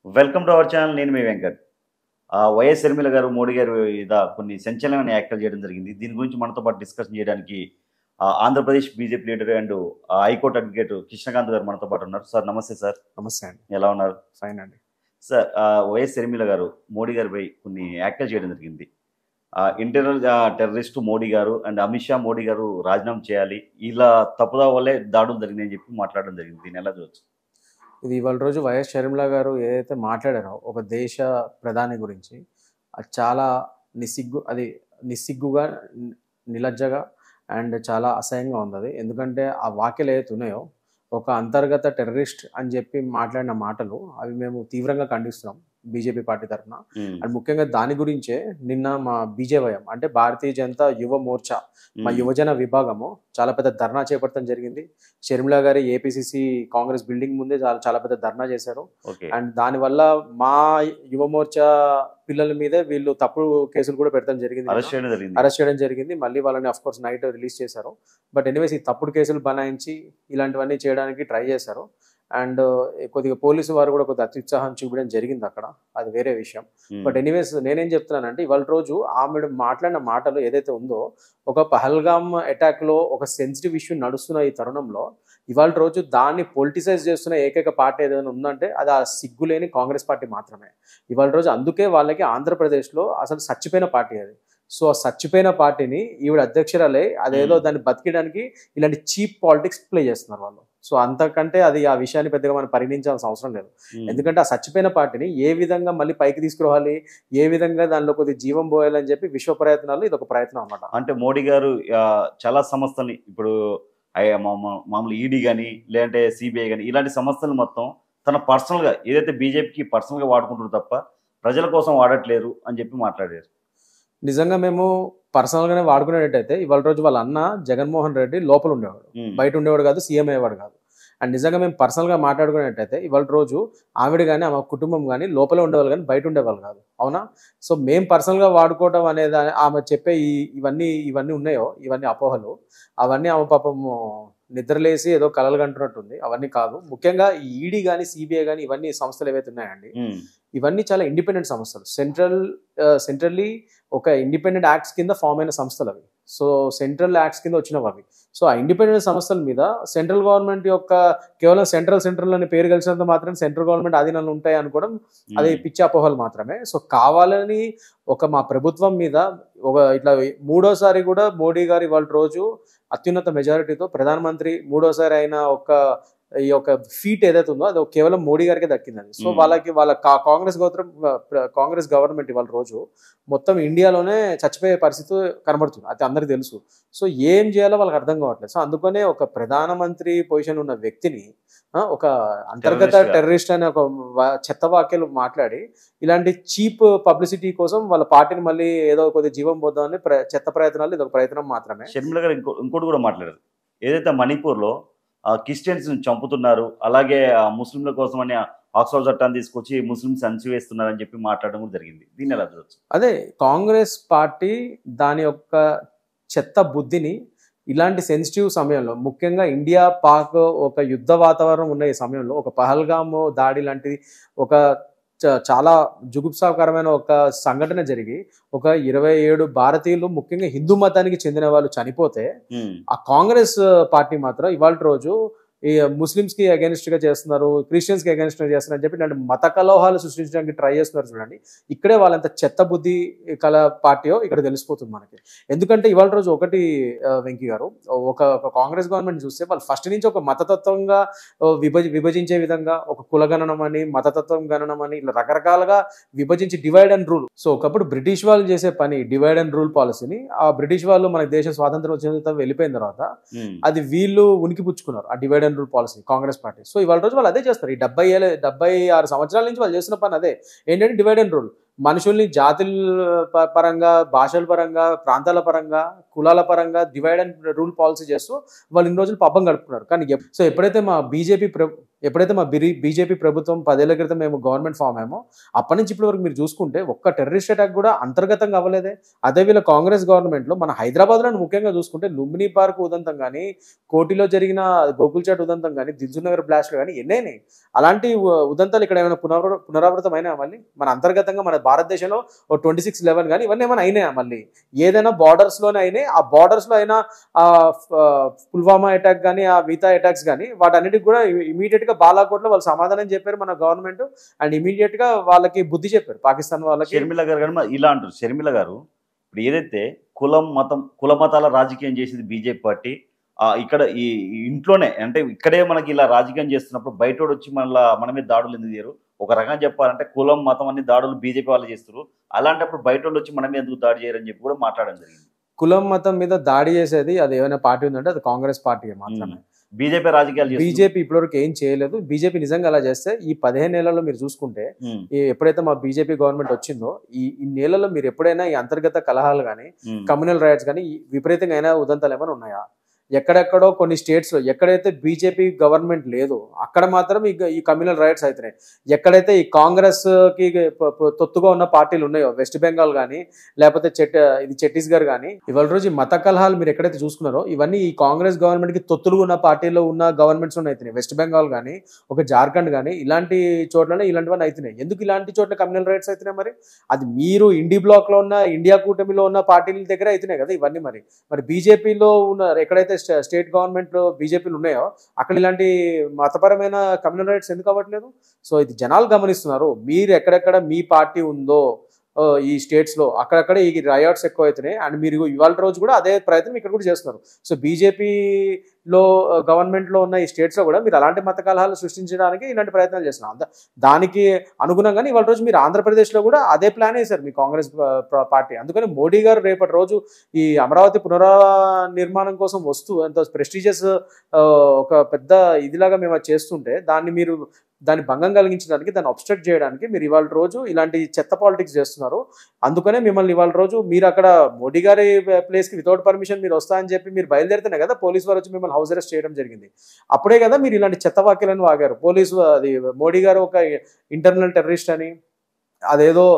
Welcome to our channel. నేను మీ Venkat. YS Sharmila గారు, మోడీ గారు కొన్ని సంచలనమైన వ్యాఖ్యలు చేయడం జరిగింది. దీని గురించి మనతో పాటు డిస్కషన్ చేయడానికి Andhra Pradesh BJP leader and high court advocate Krishnakanth గారు మనతో పాటు ఉన్నారు. సార్ నమస్తే సార్. నమస్తే అండి. ఎలా ఉన్నారు? ఫైన్ అండి. సార్, వైఎస్ షర్మిల గారు మోడీ గారిపై కొన్ని వ్యాఖ్యలు చేయడం జరిగింది. ఇంటర్నల్ టెర్రరిస్ట్ మోడీ గారు అండ్ అమిత్ షా మోడీ గారు రాజీనామా చేయాలి, ఇలా తప్పుదా వల్లే దాడులు జరిగిందని చెప్పి మాట్లాడడం జరిగింది. దీన్ని ఎలా చూడొచ్చు? ఇది ఇవాళ రోజు వైఎస్ షర్మిల గారు ఏదైతే మాట్లాడారో ఒక దేశ ప్రధాని గురించి, అది చాలా నిస్సిగ్గుగా, నిలజ్జగా అండ్ చాలా అసహ్యంగా ఉంది అది. ఎందుకంటే ఆ వ్యాఖ్యలు ఏవైతే ఉన్నాయో, ఒక అంతర్గత టెర్రరిస్ట్ అని చెప్పి మాట్లాడిన మాటలు అవి మేము తీవ్రంగా ఖండిస్తున్నాం బీజేపీ పార్టీ తరఫున. అండ్ ముఖ్యంగా దాని గురించే నిన్న మా బీజేవైఎం అంటే భారతీయ జనతా యువ మోర్చా, మా యువజన విభాగము చాలా పెద్ద ధర్నా చేపట్టడం జరిగింది. షర్మిల గారి ఏపీసీసీ కాంగ్రెస్ బిల్డింగ్ ముందే చాలా పెద్ద ధర్నా చేశారు. అండ్ దానివల్ల మా యువ మోర్చా పిల్లల మీద వీళ్ళు తప్పుడు కేసులు కూడా పెట్టడం జరిగింది, అరెస్ట్ చేయడం జరిగింది. మళ్ళీ వాళ్ళని అఫ్ కోర్స్ నైట్ రిలీజ్ చేశారు. బట్ ఎనీవేస్ ఈ తప్పుడు కేసులు బనాయించి ఇలాంటివన్నీ చేయడానికి ట్రై చేశారు. అండ్ కొద్దిగా పోలీసు వారు కూడా కొద్దిగా అత్యుత్సాహం చూపించడం జరిగింది అక్కడ, అది వేరే విషయం. బట్ ఎనీవేస్ నేనేం చెప్తున్నానంటే, ఇవాళ రోజు ఆమె మాట్లాడిన మాటలు ఏదైతే ఉందో, ఒక పహల్గామ్ అటాక్లో ఒక సెన్సిటివ్ ఇష్యూ నడుస్తున్న ఈ తరుణంలో ఇవాళ రోజు దాన్ని పొలిటిసైజ్ చేస్తున్న ఏకైక పార్టీ ఏదైనా ఉందంటే అది ఆ సిగ్గులేని కాంగ్రెస్ పార్టీ మాత్రమే. ఇవాళ రోజు అందుకే వాళ్ళకి ఆంధ్రప్రదేశ్లో అసలు చచ్చిపోయిన పార్టీ అది. సో ఆ చచ్చిపోయిన పార్టీని ఈవిడ అధ్యక్షురాలే అదేదో దాన్ని బతికడానికి ఇలాంటి చీప్ పాలిటిక్స్ ప్లే చేస్తున్నారు వాళ్ళు. సో అంతకంటే అది ఆ విషయాన్ని పెద్దగా మనం పరిగణించాల్సిన అవసరం లేదు. ఎందుకంటే ఆ చచ్చిపోయిన పార్టీని ఏ విధంగా మళ్ళీ పైకి తీసుకురావాలి, ఏ విధంగా దానిలో కొద్ది జీవం పోయాలని చెప్పి విశ్వ ప్రయత్నాలు ఇది ఒక ప్రయత్నం అన్నమాట. అంటే మోడీ గారు చాలా సంస్థల్ని ఇప్పుడు మామూలు ఈడీ కానీ లేదంటే సిబిఐ కానీ ఇలాంటి సంస్థలు మొత్తం తన పర్సనల్గా ఏదైతే బీజేపీకి పర్సనల్గా వాడుకుంటారు తప్ప ప్రజల కోసం వాడట్లేరు అని చెప్పి మాట్లాడారు. నిజంగా మేము పర్సనల్గానే వాడుకునేటట్టయితే ఇవాళ రోజు వాళ్ళ అన్న జగన్మోహన్ రెడ్డి లోపల ఉండేవాడు, బయట ఉండేవాడు కాదు, సీఎం అయ్యేవాడు కాదు. అండ్ నిజంగా మేము పర్సనల్గా మాట్లాడుకునేటట్టయితే ఇవాళ రోజు ఆవిడ కానీ ఆమె కుటుంబం కానీ లోపల ఉండేవాళ్ళు కానీ బయట ఉండేవాళ్ళు కాదు, అవునా? సో మేము పర్సనల్గా వాడుకోవడం అనేది ఆమె చెప్పే ఇవన్నీ ఉన్నాయో, ఇవన్నీ అపోహలు, అవన్నీ ఆమె పాపము నిద్రలేసి ఏదో కలలు కంటున్నట్టుంది. అవన్నీ కాదు. ముఖ్యంగా ఈ ఈడీ కానీ సిబిఐ కానీ ఇవన్నీ సంస్థలు ఏవైతే ఉన్నాయండి, ఇవన్నీ చాలా ఇండిపెండెంట్ సంస్థలు. సెంట్రల్లీ ఒక ఇండిపెండెంట్ యాక్ట్స్ కింద ఫామ్ అయిన సంస్థలు అవి. సో సెంట్రల్ యాక్ట్స్ కింద వచ్చినవి అవి. సో ఆ ఇండిపెండెంట్ సంస్థల మీద సెంట్రల్ గవర్నమెంట్ యొక్క కేవలం సెంట్రల్ అని పేరు కలిసినంత మాత్రం సెంట్రల్ గవర్నమెంట్ ఆధీనంలో ఉంటాయి అనుకోవడం అది పిచ్చి అపోహలు మాత్రమే. సో కావాలని మా ప్రభుత్వం మీద ఇట్లా మూడోసారి కూడా మోడీ గారు ఇవాళ రోజు అత్యున్నత మెజారిటీతో ప్రధానమంత్రి మూడోసారి అయిన ఈ యొక్క ఫీట్ ఏదైతే ఉందో అది కేవలం మోడీ గారికి దక్కిందండి. సో వాళ్ళ కాంగ్రెస్ గవర్నమెంట్ ఇవాళ రోజు మొత్తం ఇండియాలోనే చచ్చిపోయే పరిస్థితి కనబడుతుంది, అది అందరికీ తెలుసు. సో ఏం చేయాలో వాళ్ళకి అర్థం కావట్లేదు. సో అందుకనే ఒక ప్రధానమంత్రి పొజిషన్ ఉన్న వ్యక్తిని ఒక అంతర్గత టెర్రరిస్ట్ అనే ఒక చెత్త వాక్యాలు మాట్లాడి ఇలాంటి చీప్ పబ్లిసిటీ కోసం వాళ్ళ పార్టీని మళ్ళీ ఏదో కొద్దిగా జీవం పోద్దామని చెత్త ప్రయత్నాలు ఇది ఒక ప్రయత్నం మాత్రమే. షర్మిల గారు ఇంకోటి కూడా మాట్లాడారు, ఏదైతే మణిపూర్లో క్రిస్టియన్స్ చంపుతున్నారు, అలాగే ముస్లింల కోసం అని ఆక్స్ఫర్డ్ చట్టాన్ని తీసుకొచ్చి ముస్లింస్ అణచివేస్తున్నారని చెప్పి మాట్లాడడం కూడా జరిగింది. దీన్ని ఎలా చూడొచ్చు? అదే కాంగ్రెస్ పార్టీ దాని యొక్క చెత్త బుద్ధిని ఇలాంటి సెన్సిటివ్ సమయంలో, ముఖ్యంగా ఇండియా పాక్ ఒక యుద్ధ వాతావరణం ఉన్న ఈ సమయంలో ఒక పహల్గామ్ దాడి లాంటిది ఒక చాలా జుగుప్సాకరమైన ఒక సంఘటన జరిగి ఒక 27 భారతీయులు ముఖ్యంగా హిందూ మతానికి చెందిన వాళ్ళు చనిపోతే ఆ కాంగ్రెస్ పార్టీ మాత్రం ఇవాళ రోజు ఈ ముస్లిమ్స్ కి అగెనిస్ట్ గా చేస్తున్నారు, క్రిస్టియన్స్ కి అగెనిస్ట్ గా చేస్తున్నారు అని చెప్పి ఇలాంటి మత కలహాలు సృష్టించడానికి ట్రై చేస్తున్నారు. చూడండి, ఇక్కడే వాళ్ళంత చెత్త బుద్ధి కల పార్టీయో ఇక్కడ తెలిసిపోతుంది మనకి. ఎందుకంటే ఇవాళ రోజు ఒకటి వెంకీ గారు, ఒక కాంగ్రెస్ గవర్నమెంట్ చూస్తే వాళ్ళు ఫస్ట్ నుంచి ఒక మతతత్వంగా విభజించే విధంగా ఒక కులగణనం అని, మతతత్వం గణనం అని ఇలా రకరకాలుగా విభజించి డివైడ్ అండ్ రూల్. సో ఒకప్పుడు బ్రిటిష్ వాళ్ళు చేసే పని డివైడ్ అండ్ రూల్ పాలసీని ఆ బ్రిటిష్ వాళ్ళు మన దేశం స్వాతంత్రం వచ్చిన వెళ్ళిపోయిన తర్వాత అది వీళ్ళు ఉనికి పుచ్చుకున్నారు, ఆ divide rule policy Congress party. So ఇవాళ రోజు వాళ్ళు అదే చేస్తారు. ఈ 76 సంవత్సరాల నుంచి వాళ్ళు చేసిన పని అదే. ఏంటంటే డివైడ్ అండ్ రూల్. మనుషుల్ని జాతుల పరంగా, భాషల పరంగా, ప్రాంతాల పరంగా, కులాల పరంగా డివైడ్ అండ్ రూల్ పాలసీ చేస్తూ వాళ్ళు ఇన్ని రోజులు పబ్బం గడుపుకున్నారు. కానీ సో ఎప్పుడైతే మా బీజేపీ ఎప్పుడైతే మా బీజేపీ ప్రభుత్వం 10 ఏళ్ల క్రితం మేము గవర్నమెంట్ ఫామ్ అయ్యామో అప్పటి నుంచి ఇప్పటి వరకు మీరు చూసుకుంటే ఒక్క టెర్రరిస్ట్ అటాక్ కూడా అంతర్గతంగా అవ్వలేదే. అదే వీళ్ళ కాంగ్రెస్ గవర్నమెంట్లో మన హైదరాబాద్లో ముఖ్యంగా చూసుకుంటే లుంబిని పార్క్ ఉదంతం కానీ, కోటిలో జరిగిన గోకుల్ చాట్ ఉదంతం కానీ, దిల్సుఖ్ నగర్ బ్లాస్ట్లు కానీ ఎన్నైనాయి. అలాంటి ఉదంతాలు ఇక్కడ ఏమైనా పునరావృతం అయినా మళ్ళీ మన అంతర్గతంగా మన భారతదేశంలో 26/11 కానీ ఇవన్నీ ఏమైనా అయినాయా మళ్ళీ? ఏదైనా బార్డర్స్లోనే అయినాయి. ఆ బార్డర్స్లో అయినా పుల్వామా అటాక్ కానీ, ఆ మిగతా అటాక్స్ కానీ వాటన్నిటికి కూడా ఇమీడియట్గా బాలాకోట్లో వాళ్ళు సమాధానం చెప్పారు మన గవర్నమెంట్. అండ్ ఇమీడియట్గా వాళ్ళకి బుద్ధి చెప్పారు పాకిస్తాన్ వాళ్ళకి. షర్మిల గారు కానీ ఇలా అంటారు. షర్మిల గారు ఇప్పుడు ఏదైతే కుల మతాల రాజకీయం చేసింది బీజేపీ పార్టీ, ఇక్కడ ఈ ఇంట్లోనే అంటే ఇక్కడే మనకి ఇలా రాజకీయం చేస్తున్నప్పుడు బయటోడు వచ్చి మన మీద దాడులు ఎందుకు చేయరు? ఒక రకంగా చెప్పాలంటే కులం మతం అన్ని దాడులు బీజేపీ వాళ్ళు చేస్తారు. అలాంటప్పుడు బయటోళ్ళు వచ్చి మన మీద ఎందుకు దాడి చేయరని చెప్పి కూడా మాట్లాడడం జరిగింది. కులం మతం మీద దాడి చేసేది అది ఏమైనా పార్టీ ఉందంటే అది కాంగ్రెస్ పార్టీ మాత్రమే. బీజేపీ రాజకీయాలు బీజేపీ ఇప్పటివరకు ఏం చేయలేదు. బీజేపీ నిజంగా అలా చేస్తే ఈ 15 ఏళ్లలో మీరు చూసుకుంటే ఎప్పుడైతే మా బీజేపీ గవర్నమెంట్ వచ్చిందో ఈ నెలలో మీరు ఎప్పుడైనా ఈ అంతర్గత కలహాలు కానీ, కమ్యూనల్ రైట్స్ కానీ విపరీతంగా అయినా ఉదంతాలు ఏమైనా ఉన్నాయా? ఎక్కడెక్కడో కొన్ని స్టేట్స్లో ఎక్కడైతే బీజేపీ గవర్నమెంట్ లేదో అక్కడ మాత్రం ఈ కమ్యూనల్ రైట్స్ అవుతున్నాయి. ఎక్కడైతే ఈ కాంగ్రెస్కి తొత్తుగా ఉన్న పార్టీలు ఉన్నాయో, వెస్ట్ బెంగాల్ కానీ లేకపోతే ఛత్తీస్గఢ్ కానీ, ఇవాళ రోజు ఈ మత కలహాలు మీరు ఎక్కడైతే చూసుకున్నారో ఇవన్నీ ఈ కాంగ్రెస్ గవర్నమెంట్కి తొత్తులుగా ఉన్న పార్టీలో ఉన్న గవర్నమెంట్స్ అవుతున్నాయి. వెస్ట్ బెంగాల్ కానీ, ఒక జార్ఖండ్ కానీ ఇలాంటి చోట్లనే ఇలాంటివన్నీ అవుతున్నాయి. ఎందుకు ఇలాంటి చోట్ల కమ్యూనల్ రైట్స్ అవుతున్నాయి? మరి అది మీరు బ్లాక్లో ఉన్న ఇండియా కూటమిలో ఉన్న పార్టీల దగ్గర అవుతున్నాయి కదా ఇవన్నీ. మరి బీజేపీలో ఉన్న ఎక్కడైతే స్టేట్ గవర్నమెంట్ బీజేపీలు ఉన్నాయో అక్కడ ఇలాంటి మతపరమైన కమ్యూనల్ రైట్స్ ఎందుకు అవ్వట్లేదు? సో ఇది జనాలు గమనిస్తున్నారు. మీరు ఎక్కడెక్కడ మీ పార్టీ ఉందో ఈ స్టేట్స్లో అక్కడక్కడ ఈ రయాట్స్ ఎక్కువ అవుతున్నాయి. అండ్ మీరు ఇవాళ రోజు కూడా అదే ప్రయత్నం ఇక్కడ కూడా చేస్తున్నారు. సో బీజేపీలో గవర్నమెంట్లో ఉన్న ఈ స్టేట్స్లో కూడా మీరు అలాంటి మత కలహాలు సృష్టించడానికి ఇలాంటి ప్రయత్నాలు చేస్తున్నారు. దానికి అనుగుణంగానే ఇవాళ రోజు మీరు ఆంధ్రప్రదేశ్లో కూడా అదే ప్లాన్ వేశారు మీ కాంగ్రెస్ పార్టీ. అందుకని మోడీ గారు రేపటి రోజు ఈ అమరావతి పునర్నిర్మాణం కోసం వస్తూ ఎంతో ప్రెస్టీజియస్ ఒక పెద్ద ఇదిలాగా మేము అది చేస్తుంటే దాన్ని భంగం కలిగించడానికి, దాన్ని అబ్స్ట్రక్ట్ చేయడానికి మీరు ఇవాళ రోజు ఇలాంటి చెత్త పాలిటిక్స్ చేస్తున్నారు. అందుకనే మిమ్మల్ని ఇవాళ రోజు మీరు అక్కడ మోడీ గారి ప్లేస్కి వితౌట్ పర్మిషన్ మీరు వస్తారని చెప్పి మీరు బయలుదేరితేనే కదా పోలీసు వారు వచ్చి మిమ్మల్ని హౌస్ అరెస్ట్ చేయడం జరిగింది. అప్పుడే కదా మీరు ఇలాంటి చెత్త వాక్యాలను వాగారు. మోడీ గారు ఒక ఇంటర్నల్ టెర్రరిస్ట్ అని, అదేదో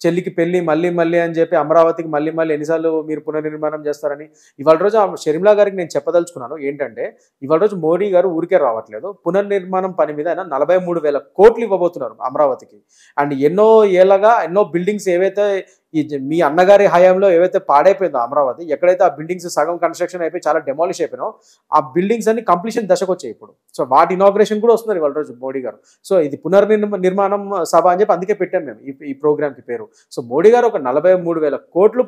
చెల్లికి పెళ్లి మళ్ళీ అని చెప్పి అమరావతికి మళ్ళీ ఎన్నిసార్లు మీరు పునర్నిర్మాణం చేస్తారని. ఇవాళ రోజు షర్మిలా గారికి నేను చెప్పదలుచుకున్నాను ఏంటంటే ఇవాళ రోజు మోడీ గారు ఊరికే రావట్లేదు. పునర్నిర్మాణం పని మీద ఆయన 43,000 కోట్లు ఇవ్వబోతున్నారు అమరావతికి. అండ్ ఎన్నో ఏళ్ళగా ఎన్నో బిల్డింగ్స్ ఏవైతే మీ అన్నగారి హయాంలో ఏవైతే పాడైపోయిందో అమరావతి, ఎక్కడైతే ఆ బిల్డింగ్స్ సగం కన్స్ట్రక్షన్ అయిపోయి చాలా డెమాలిష్ అయిపోయినో ఆ బిల్డింగ్స్ అన్ని కంప్లీషన్ దశకు వచ్చాయి ఇప్పుడు. సో వాటి ఇనాగ్రేషన్ కూడా వస్తున్నారు ఇవాళ రోజు మోడీ గారు. సో ఇది పునర్నిర్మాణం సభ అని చెప్పి అందుకే పెట్టాం మేము ఈ ప్రోగ్రామ్కి పేరు. సో మోడీ గారు ఒక 43,000 కోట్లు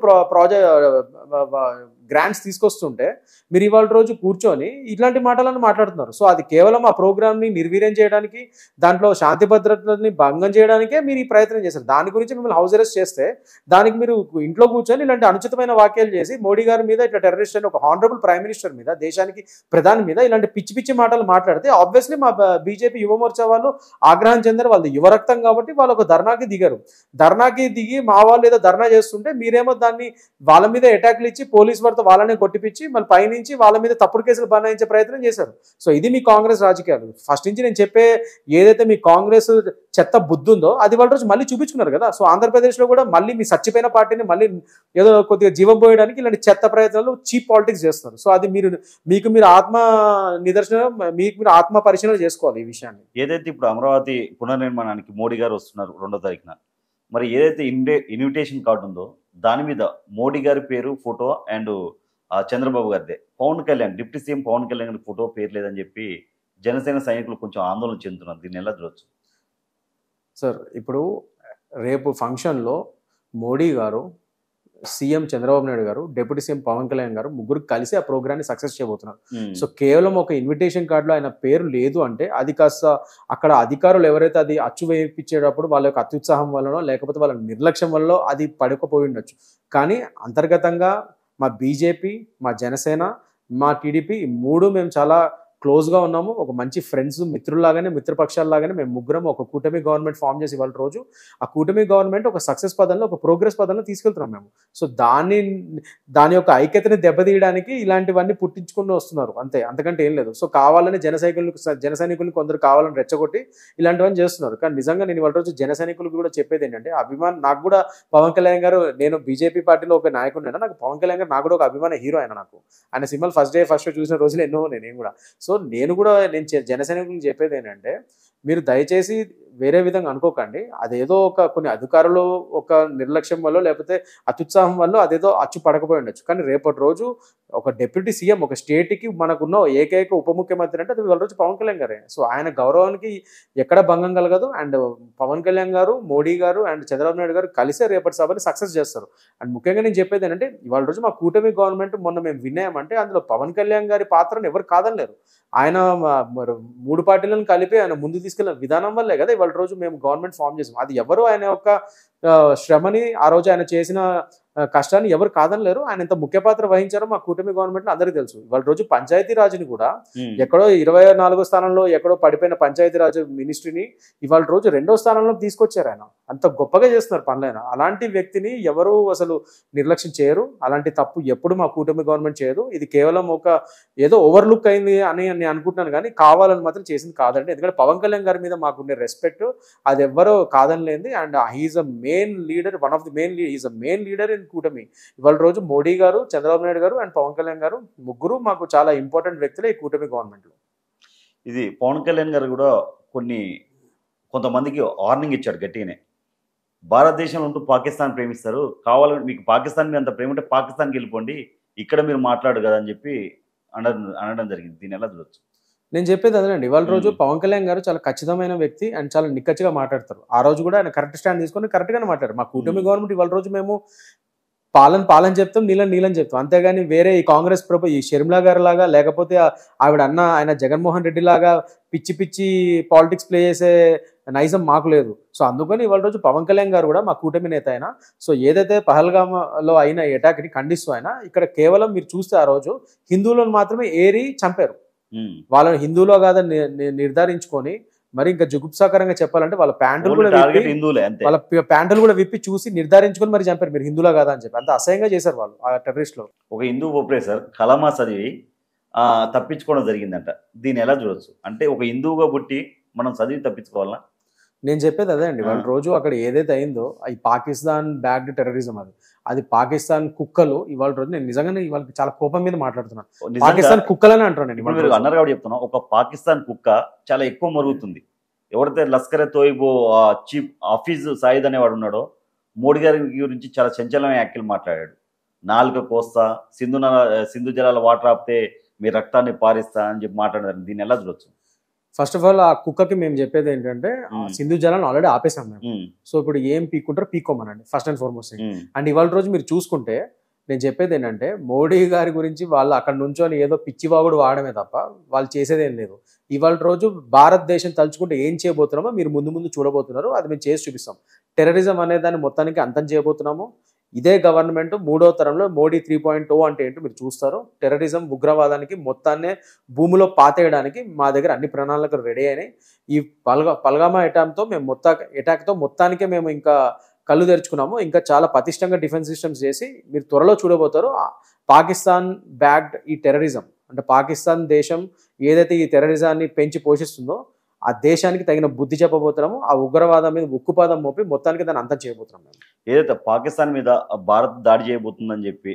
గ్రాంట్స్ తీసుకొస్తుంటే మీరు ఇవాళ రోజు కూర్చొని ఇట్లాంటి మాటలను మాట్లాడుతున్నారు. సో అది కేవలం ఆ ప్రోగ్రామ్ని నిర్వీర్యం చేయడానికి, దాంట్లో శాంతి భద్రతని భంగం చేయడానికే మీరు ఈ ప్రయత్నం చేశారు. దాని గురించి మిమ్మల్ని హౌస్ అరెస్ట్ చేస్తే దానికి మీరు ఇంట్లో కూర్చొని ఇలాంటి అనుచితమైన వాక్యాలు చేసి మోడీ గారి మీద ఇట్లా టెర్రరిస్ట్ అని ఒక హానరబుల్ ప్రైమ్ మినిస్టర్ మీద, దేశానికి ప్రధాని మీద ఇలాంటి పిచ్చి మాటలు మాట్లాడితే ఆబ్వియస్లీ మా బీజేపీ యువమోర్చా వాళ్ళు ఆగ్రహం చెందారు. వాళ్ళు యువరక్తం కాబట్టి వాళ్ళు ఒక ధర్నాకి దిగారు. ధర్నాకి దిగి మా వాళ్ళు ఏదో ధర్నా చేస్తుంటే మీరేమో దాన్ని వాళ్ళ మీద అటాక్లు ఇచ్చి పోలీస్ వారితో వాళ్ళనే కొట్టిపించి మళ్ళీ పైనుంచి వాళ్ళ మీద తప్పుడు కేసులు బనాయించే ప్రయత్నం చేశారు. సో ఇది మీ కాంగ్రెస్ రాజకీయాలు. ఫస్ట్ నుంచి నేను చెప్పే ఏదైతే మీ కాంగ్రెస్ చెత్త బుద్ధి ఉందో అది వాళ్ళ రోజు మళ్ళీ చూపించుకున్నారు కదా. సో ఆంధ్రప్రదేశ్లో కూడా మళ్ళీ మీ చచ్చిపోయిన పార్టీని మళ్ళీ ఏదో కొద్దిగా జీవం పోయడానికి ఇలాంటి చెత్త ప్రయత్నాలు చీప్ పాలిటిక్స్ చేస్తున్నారు. సో అది మీరు ఆత్మ నిదర్శనం, మీరు ఆత్మ పరిశీలన చేసుకోవాలి ఈ విషయాన్ని. ఏదైతే ఇప్పుడు అమరావతి పునర్నిర్మాణానికి మోడీ గారు వస్తున్నారు 2వ తారీఖున, మరి ఏదైతే ఇన్విటేషన్ కార్డు ఉందో దాని మీద మోడీ గారి పేరు, ఫోటో అండ్ చంద్రబాబు గారిదే, డిప్యూటీ సీఎం పవన్ కళ్యాణ్ గారి ఫోటో పేరు లేదని చెప్పి జనసేన సైనికులు కొంచెం ఆందోళన చెందుతున్నారు. దీన్ని ఎలా చూడొచ్చు సార్? ఇప్పుడు రేపు ఫంక్షన్లో మోడీ గారు, సీఎం చంద్రబాబు నాయుడు గారు, డిప్యూటీ సీఎం పవన్ కళ్యాణ్ గారు ముగ్గురు కలిసి ఆ ప్రోగ్రామ్ని సక్సెస్ చేయబోతున్నారు. సో కేవలం ఒక ఇన్విటేషన్ కార్డులో ఆయన పేరు లేదు అంటే అది కాస్త అక్కడ అధికారులు ఎవరైతే అది అచ్చు వేయించేటప్పుడు వాళ్ళ యొక్క అత్యుత్సాహం వల్లనో లేకపోతే వాళ్ళ నిర్లక్ష్యం వల్ల అది పడకపోయి ఉండొచ్చు. కానీ అంతర్గతంగా మా బీజేపీ, మా జనసేన, మా టీడీపీ ఈ మూడు మేము చాలా క్లోజ్గా ఉన్నాము, ఒక మంచి ఫ్రెండ్స్ మిత్రుల్లాగానే మిత్రపక్షాల్లాగానే మేము ముగ్గురం ఒక కూటమి గవర్నమెంట్ ఫామ్ చేసి ఇవాళ రోజు ఆ కూటమి గవర్నమెంట్ ఒక సక్సెస్ పదంలో ఒక ప్రోగ్రెస్ పదంలో తీసుకెళ్తున్నాం మేము. సో దాని యొక్క ఐక్యతని దెబ్బతీయడానికి ఇలాంటివన్నీ పుట్టించుకుని వస్తున్నారు అంతే, అంతకంటే ఏం లేదు. సో కావాలని జన సైనికులు కొందరు కావాలని రెచ్చగొట్టి ఇలాంటివన్నీ చేస్తున్నారు. కానీ నిజంగా నేను ఇవాళ రోజు జన సైనికులకు కూడా చెప్పేది ఏంటంటే అభిమాన్ నాకు కూడా పవన్ కళ్యాణ్ గారు, నేను బీజేపీ పార్టీలో ఒక నాయకుడు, నాకు పవన్ కళ్యాణ్ గారు నాకు కూడా ఒక అభిమాన హీరో ఆయన. నాకు ఆయన సినిమాలు ఫస్ట్ షో చూసిన రోజులు ఎన్నో నేను కూడా. సో నేను జన సైనికులకు చెప్పేది ఏంటంటే మీరు దయచేసి వేరే విధంగా అనుకోకండి. అదేదో కొన్ని అధికారులు ఒక నిర్లక్ష్యం వల్ల లేకపోతే అత్యుత్సాహం వల్ల అదేదో అచ్చు పడకపోయి ఉండొచ్చు. కానీ రేపటి రోజు ఒక డిప్యూటీ సీఎం ఒక స్టేట్కి మనకున్న ఏకైక ఉప ముఖ్యమంత్రి అంటే అది వాళ్ళ రోజు పవన్ కళ్యాణ్ గారే. సో ఆయన గౌరవానికి ఎక్కడ భంగం కలగదు. అండ్ పవన్ కళ్యాణ్ గారు, మోడీ గారు అండ్ చంద్రబాబు నాయుడు గారు కలిసే రేపటి సభని సక్సెస్ చేస్తారు. అండ్ ముఖ్యంగా నేను చెప్పేది ఏంటంటే ఇవాళ రోజు మా కూటమి గవర్నమెంట్ మొన్న మేము విన్నామంటే అందులో పవన్ కళ్యాణ్ గారి పాత్రను ఎవరు కాదనలేరు. ఆయన 3 పార్టీలను కలిపి ఆయన ముందు తీసుకెళ్ళిన విధానం వల్లే కదా ఇవాళ రోజు మేము గవర్నమెంట్ ఫామ్ చేసాం. అది ఎవరు ఆయన యొక్క శ్రమని ఆ రోజు ఆయన చేసిన కష్టాన్ని ఎవరు కాదనలేరు. ఆయన ఎంత ముఖ్య పాత్ర వహించారో మా కూటమి గవర్నమెంట్ లో అందరికీ తెలుసు. ఇవాళ రోజు పంచాయతీ రాజుని కూడా ఎక్కడో 24వ స్థానంలో ఎక్కడో పడిపోయిన పంచాయతీ రాజు మినిస్ట్రీని ఇవాళ రోజు 2వ స్థానంలో తీసుకొచ్చారు. ఆయన అంత గొప్పగా చేస్తున్నారు పనులైన. అలాంటి వ్యక్తిని ఎవరు అసలు నిర్లక్ష్యం చేయరు. అలాంటి తప్పు ఎప్పుడు మా కూటమి గవర్నమెంట్ చేయదు. ఇది కేవలం ఏదో ఓవర్లుక్ అయింది అని నేను అనుకుంటున్నాను కానీ కావాలని మాత్రం చేసింది కాదండి. ఎందుకంటే పవన్ కళ్యాణ్ గారి మీద మాకుండే రెస్పెక్ట్ అది ఎవ్వరో కాదనిలేంది. And he is a main leader, one of the main leader in కూటమి. ఇవాళ రోజు మోడీ గారు, చంద్రబాబు నాయుడు గారు అండ్ పవన్ కళ్యాణ్ గారు ముగ్గురు మాకు చాలా ఇంపార్టెంట్ వ్యక్తులే ఈ కూటమి గవర్నమెంట్ లో. ఇది పవన్ కళ్యాణ్ గారు కూడా కొంతమందికి వార్నింగ్ ఇచ్చాడు గట్టిగానే. భారతదేశంలో ఉంటూ పాకిస్తాన్ ప్రేమిస్తారు, కావాలని మీకు పాకిస్తాన్ మీద అంత ప్రేమ ఉంటే పాకిస్తాన్కి వెళ్ళిపోండి, ఇక్కడ మీరు మాట్లాడు కదా అని చెప్పి అనడం జరిగింది. దీన్ని ఎలా చూడొచ్చు? నేను చెప్పేది అదేనండి. ఇవాళ రోజు పవన్ కళ్యాణ్ గారు చాలా ఖచ్చితమైన వ్యక్తి అండ్ చాలా నిక్కచ్చిగా మాట్లాడతారు. ఆ రోజు కూడా ఆయన కరెక్ట్ స్టాండ్ తీసుకొని కరెక్ట్గానే మాట్లాడారు. మా కూటమి గవర్నమెంట్ ఇవాళ రోజు మేము పాలన చెప్తాం, నీళ్ళని చెప్తాం. అంతేగాని వేరే ఈ కాంగ్రెస్ ఈ షర్మిలా గారి లాగా లేకపోతే ఆయన జగన్మోహన్ రెడ్డి లాగా పిచ్చి పాలిటిక్స్ ప్లే చేసే నైజం మాకు లేదు. సో అందుకని ఇవాళ రోజు పవన్ కళ్యాణ్ గారు కూడా మా కూటమి నేత అయినా సో ఏదైతే పహల్గామ్లో అయిన అటాక్ని ఖండిస్తూ ఆయన ఇక్కడ కేవలం మీరు చూస్తే ఆ రోజు హిందువులను మాత్రమే ఏరి చంపారు. వాళ్ళని హిందువులో కాదని నిర్ధారించుకొని మరి ఇంకా జుగుప్సాకరంగా చెప్పాలంటే వాళ్ళ ప్యాంటులు కూడా విప్పి చూసి నిర్ధారించుకొని మరి చంపారు మీరు హిందువులా కాదా అని చెప్పి. అంత అసహ్యంగా చేశారు వాళ్ళు ఆ టెర్రరిస్టులు. ఒక హిందూ ప్రొఫెసర్ కలమా చదివి తప్పించుకోవడం జరిగిందంట. దీన్ని ఎలా చూడొచ్చు? అంటే ఒక హిందువుగా పుట్టి మనం చదివి తప్పించుకోవాలా? నేను చెప్పేది అదే అండి. వాళ్ళ రోజు అక్కడ ఏదైతే అయిందో అది పాకిస్తాన్ బ్యాక్డ్ టెర్రరిజం. అది పాకిస్తాన్ కుక్కలు. ఇవాళ రోజు నేను నిజంగానే ఇవాళ చాలా కోపం మీద మాట్లాడుతున్నాను. పాకిస్తాన్ కుక్కలని అంటున్నాను. మీరు అన్నారు కాబట్టి చెప్తున్నా, ఒక పాకిస్తాన్ కుక్క చాలా ఎక్కువ మరుగుతుంది. ఎవరైతే లస్కరే తోయిబో చీఫ్ హఫీజ్ సాయిద్ అనేవాడు ఉన్నాడో మోడీ గారి గురించి చాలా సంచలనమైన వ్యాఖ్యలు మాట్లాడాడు. 4 కోస్తా, సింధు జలాల వాటర్ ఆపితే మీ రక్తాన్ని పారిస్తా అని చెప్పి మాట్లాడారు. దీన్ని ఎలా చూడొచ్చు? ఫస్ట్ ఆఫ్ ఆల్ ఆ కుక్కకి మేము చెప్పేది ఏంటంటే సింధు జలాన్ని ఆల్రెడీ ఆపేసాం మేము. సో ఇప్పుడు ఏం పీక్కుంటారో పీక్కోమనండి ఫస్ట్ అండ్ ఫార్మోస్ట్. అండ్ ఇవాళ రోజు మీరు చూసుకుంటే నేను చెప్పేది ఏంటంటే మోడీ గారి గురించి వాళ్ళు అక్కడ నుంచొని ఏదో పిచ్చివాగుడు వాడమే తప్ప వాళ్ళు చేసేది ఏం లేదు. ఇవాళ రోజు భారతదేశం తలుచుకుంటే ఏం చేయబోతున్నామో మీరు ముందు చూడబోతున్నారు. అది మేము చేసి చూపిస్తాం. టెర్రరిజం అనే దాన్ని మొత్తానికి అంతం చేయబోతున్నాము. ఇదే గవర్నమెంట్ 3వ తరంలో మోడీ 3.0 అంటే ఏంటో మీరు చూస్తారు. టెర్రరిజం, ఉగ్రవాదానికి మొత్తాన్నే భూమిలో పాతేయడానికి మా దగ్గర అన్ని ప్రణాళికలు రెడీ అయినాయి. ఈ పల్గామా అటాక్తో మొత్తానికే మేము ఇంకా కళ్ళు తెరుచుకున్నాము. ఇంకా చాలా పటిష్టంగా డిఫెన్స్ సిస్టమ్స్ చేసి మీరు త్వరలో చూడబోతారు. పాకిస్తాన్ బ్యాక్డ్ ఈ టెర్రరిజం అంటే పాకిస్తాన్ దేశం ఏదైతే ఈ టెర్రరిజాన్ని పెంచి పోషిస్తుందో ఆ దేశానికి తగిన బుద్ధి చెప్పబోతున్నాము. ఆ ఉగ్రవాదం మీద ఉక్కుపాదం మోపి మొత్తానికి దాన్ని అంతం చేయబోతున్నాం. ఏదైతే పాకిస్తాన్ మీద భారత్ దాడి చేయబోతుందని చెప్పి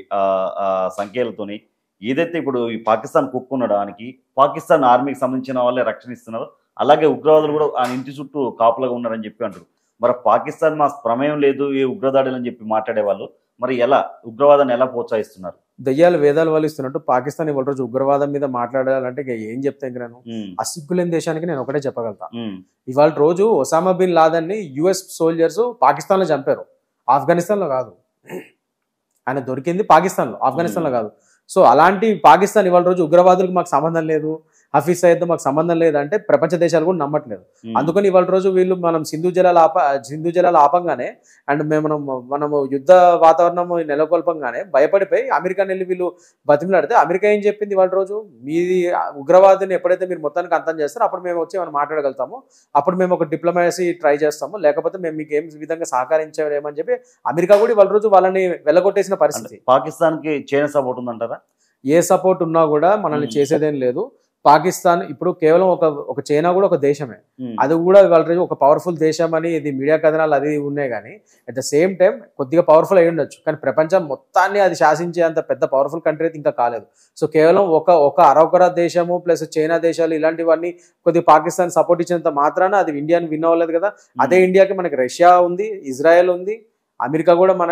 సంఖ్యలతోని ఏదైతే ఇప్పుడు ఈ పాకిస్తాన్ కుక్కునడానికి పాకిస్తాన్ ఆర్మీకి సంబంధించిన వాళ్ళే రక్షణ ఇస్తున్నారు, అలాగే ఉగ్రవాదులు కూడా ఆ ఇంటి చుట్టూ కాపులుగా ఉన్నారని చెప్పి అంటారు. మరి పాకిస్తాన్ మా ప్రమేయం లేదు ఏ ఉగ్రదాడులు అని చెప్పి మాట్లాడేవాళ్ళు మరి ఎలా ఉగ్రవాదాన్ని ఎలా ప్రోత్సహిస్తున్నారు? దయ్యాలు వేదాలు వాళ్ళు ఇస్తున్నట్టు పాకిస్తాన్ ఇవాళ రోజు ఉగ్రవాదం మీద మాట్లాడాలంటే ఏం చెప్తాను ఇంకా నేను అసిగ్గులేని దేశానికి నేను ఒకటే చెప్పగలుగుతా. ఇవాళ రోజు ఒసామా బిన్ లాదెన్ ని US సోల్జర్స్ పాకిస్తాన్ లో చంపారు, ఆఫ్ఘనిస్తాన్ లో కాదు. ఆయన దొరికింది పాకిస్తాన్ లో, ఆఫ్ఘనిస్తాన్ లో కాదు. సో అలాంటి పాకిస్తాన్ ఇవాళ రోజు ఉగ్రవాదులకు మాకు సంబంధం లేదు, హఫీజ్ సయ్యద్తో మాకు సంబంధం లేదంటే ప్రపంచ దేశాలు కూడా నమ్మట్లేదు. అందుకని ఇవాళ రోజు వీళ్ళు మనం సింధు జలాలు ఆపంగానే అండ్ మనము యుద్ధ వాతావరణం నెలకొల్పంగానే భయపడిపోయి అమెరికాని వెళ్ళి వీళ్ళు బతిమలాడితే అమెరికా ఏం చెప్పింది ఇవాళ రోజు, మీది ఉగ్రవాదిని ఎప్పుడైతే మీరు మొత్తానికి అంతం చేస్తారో అప్పుడు మేము వచ్చి మనం మాట్లాడగలుగుతాము, అప్పుడు మేము ఒక డిప్లొమసీ ట్రై చేస్తాము, లేకపోతే మేము మీకు ఏం విధంగా సహకరించలేమని చెప్పి అమెరికా కూడా ఇవాళ రోజు వాళ్ళని వెళ్ళగొట్టేసిన పరిస్థితి. పాకిస్తాన్కి చైనా సపోర్ట్ ఉందంటారా? ఏ సపోర్ట్ ఉన్నా కూడా మనల్ని చేసేదేం లేదు. పాకిస్తాన్ ఇప్పుడు కేవలం ఒక చైనా కూడా ఒక దేశమే, అది కూడా వాళ్ళ ఒక పవర్ఫుల్ దేశం అని ఇది మీడియా కథనాలు అది ఉన్నాయి, కానీ అట్ ద సేమ్ టైం కొద్దిగా పవర్ఫుల్ అయి ఉండొచ్చు, కానీ ప్రపంచం మొత్తాన్ని అది శాసించే అంత పెద్ద పవర్ఫుల్ కంట్రీ అయితే ఇంకా కాలేదు. సో కేవలం ఒక అరొకర దేశము ప్లస్ చైనా దేశాలు ఇలాంటివన్నీ కొద్దిగా పాకిస్తాన్ సపోర్ట్ ఇచ్చినంత మాత్రాన అది ఇండియాని విన్ అవ్వలేదు కదా. అదే ఇండియాకి మనకి రష్యా ఉంది, ఇజ్రాయెల్ ఉంది, అమెరికా కూడా మన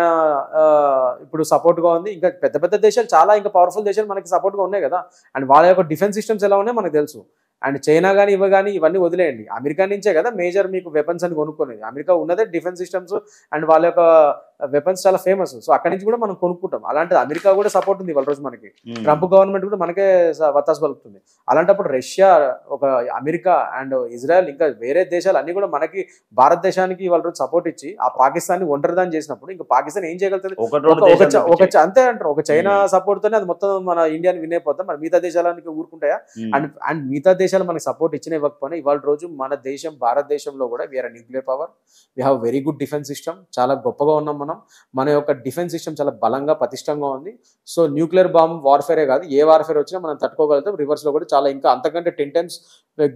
ఇప్పుడు సపోర్ట్గా ఉంది, ఇంకా పెద్ద పెద్ద దేశాలు చాలా ఇంకా పవర్ఫుల్ దేశాలు మనకి సపోర్ట్గా ఉన్నాయి కదా. అండ్ వాళ్ళ యొక్క డిఫెన్స్ సిస్టమ్స్ ఎలా ఉన్నాయో మనకు తెలుసు. అండ్ చైనా కానీ ఇవన్నీ వదిలేయండి, అమెరికా నుంచే కదా మేజర్ మీకు వెపన్స్ అని కొనుక్కునేది. అమెరికా ఉన్నదే డిఫెన్స్ సిస్టమ్స్ అండ్ వాళ్ళ యొక్క వెపన్స్ చాలా ఫేమస్. సో అక్కడి నుంచి కూడా మనం కొనుక్కుంటాం. అలాంటిది అమెరికా కూడా సపోర్ట్ ఉంది వాళ్ళ రోజు మనకి, ట్రంప్ గవర్నమెంట్ కూడా మనకే వత్తాసు పలుకుతుంది. అలాంటప్పుడు రష్యా, ఒక అమెరికా అండ్ ఇజ్రాయెల్ ఇంకా వేరే దేశాలు అన్ని కూడా మనకి భారతదేశానికి వాళ్ళ రోజు సపోర్ట్ ఇచ్చి ఆ పాకిస్తాన్ ని ఒంటరిదాన్ని చేసినప్పుడు ఇంకా పాకిస్తాన్ ఏం చేయగలుగుతుంది? అంతే అంటారు, ఒక చైనా సపోర్ట్ తోనే అది మొత్తం మన ఇండియాని విన్ అయిపోతాం, మరి మిగతా దేశాలకి ఊరుకుంటాయా? అండ్ మిగతా దేశాలు మనకి సపోర్ట్ ఇచ్చిన ఇవ్వకపోయినా ఇవాళ రోజు మన దేశం భారతదేశంలో కూడా we are nuclear power, we have very good defence system, చాలా గొప్పగా ఉన్నాం మన యొక్క డిఫెన్స్ సిస్టమ్ చాలా బలంగా పటిష్టంగా ఉంది. సో న్యూక్లియర్ బాంబ్ వార్ఫేరే కాదు, ఏ వార్ఫేర్ వచ్చినా మనం తట్టుకోగలుగుతాం. రివర్స్ లో కూడా చాలా ఇంకా అంతకంటే 10 times